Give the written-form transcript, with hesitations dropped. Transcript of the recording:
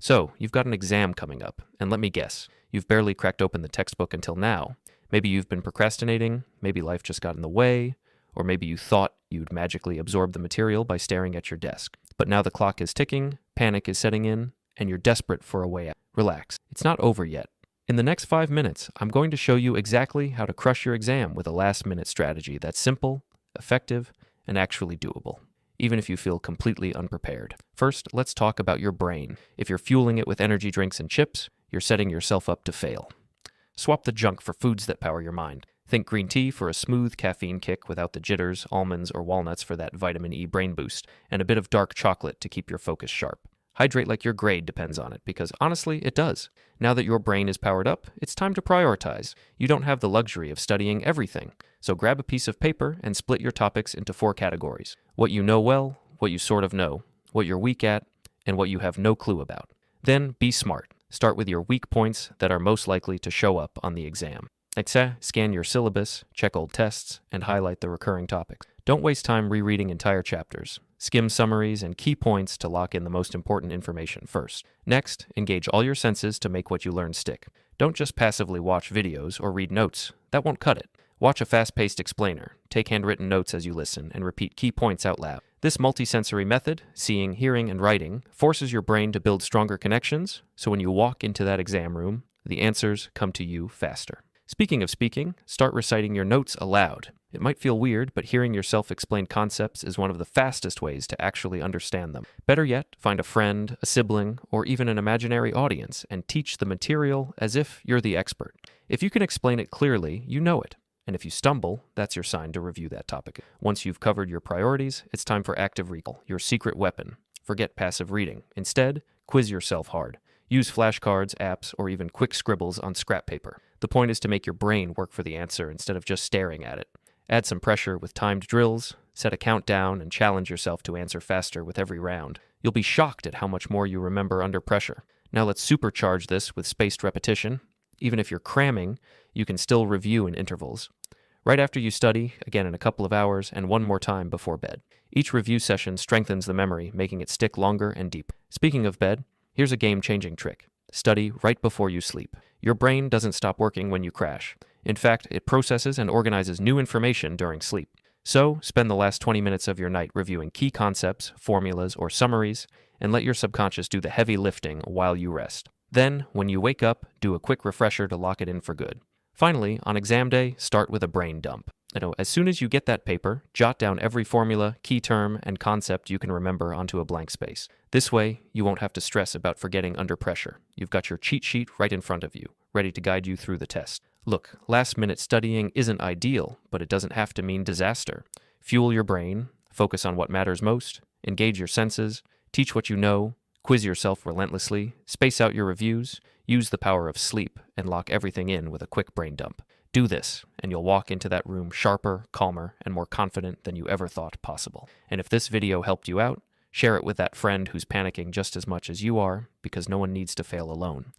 So, you've got an exam coming up, and let me guess, you've barely cracked open the textbook until now. Maybe you've been procrastinating, maybe life just got in the way, or maybe you thought you'd magically absorb the material by staring at your desk. But now the clock is ticking, panic is setting in, and you're desperate for a way out. Relax, it's not over yet. In the next 5 minutes, I'm going to show you exactly how to crush your exam with a last-minute strategy that's simple, effective, and actually doable, even if you feel completely unprepared. First, let's talk about your brain. If you're fueling it with energy drinks and chips, you're setting yourself up to fail. Swap the junk for foods that power your mind. Think green tea for a smooth caffeine kick without the jitters, almonds, or walnuts for that vitamin E brain boost, and a bit of dark chocolate to keep your focus sharp. Hydrate like your grade depends on it, because honestly, it does. Now that your brain is powered up, it's time to prioritize. You don't have the luxury of studying everything, so grab a piece of paper and split your topics into 4 categories. What you know well, what you sort of know, what you're weak at, and what you have no clue about. Then be smart. Start with your weak points that are most likely to show up on the exam. Scan your syllabus, check old tests, and highlight the recurring topics. Don't waste time rereading entire chapters. Skim summaries and key points to lock in the most important information first. Next, engage all your senses to make what you learn stick. Don't just passively watch videos or read notes. That won't cut it. Watch a fast-paced explainer, take handwritten notes as you listen, and repeat key points out loud. This multisensory method, seeing, hearing, and writing, forces your brain to build stronger connections, so when you walk into that exam room, the answers come to you faster. Speaking of speaking, start reciting your notes aloud. It might feel weird, but hearing yourself explain concepts is one of the fastest ways to actually understand them. Better yet, find a friend, a sibling, or even an imaginary audience and teach the material as if you're the expert. If you can explain it clearly, you know it. And if you stumble, that's your sign to review that topic. Once you've covered your priorities, it's time for active recall, your secret weapon. Forget passive reading. Instead, quiz yourself hard. Use flashcards, apps, or even quick scribbles on scrap paper. The point is to make your brain work for the answer instead of just staring at it. Add some pressure with timed drills, set a countdown, and challenge yourself to answer faster with every round. You'll be shocked at how much more you remember under pressure. Now let's supercharge this with spaced repetition. Even if you're cramming, you can still review in intervals. Right after you study, again in a couple of hours, and one more time before bed. Each review session strengthens the memory, making it stick longer and deeper. Speaking of bed, here's a game-changing trick. Study right before you sleep. Your brain doesn't stop working when you crash. In fact, it processes and organizes new information during sleep. So, spend the last 20 minutes of your night reviewing key concepts, formulas, or summaries, and let your subconscious do the heavy lifting while you rest. Then, when you wake up, do a quick refresher to lock it in for good. Finally, on exam day, start with a brain dump. As soon as you get that paper, jot down every formula, key term, and concept you can remember onto a blank space. This way, you won't have to stress about forgetting under pressure. You've got your cheat sheet right in front of you, ready to guide you through the test. Look, last-minute studying isn't ideal, but it doesn't have to mean disaster. Fuel your brain, focus on what matters most, engage your senses, teach what you know, quiz yourself relentlessly, space out your reviews, use the power of sleep, and lock everything in with a quick brain dump. Do this, and you'll walk into that room sharper, calmer, and more confident than you ever thought possible. And if this video helped you out, share it with that friend who's panicking just as much as you are, because no one needs to fail alone.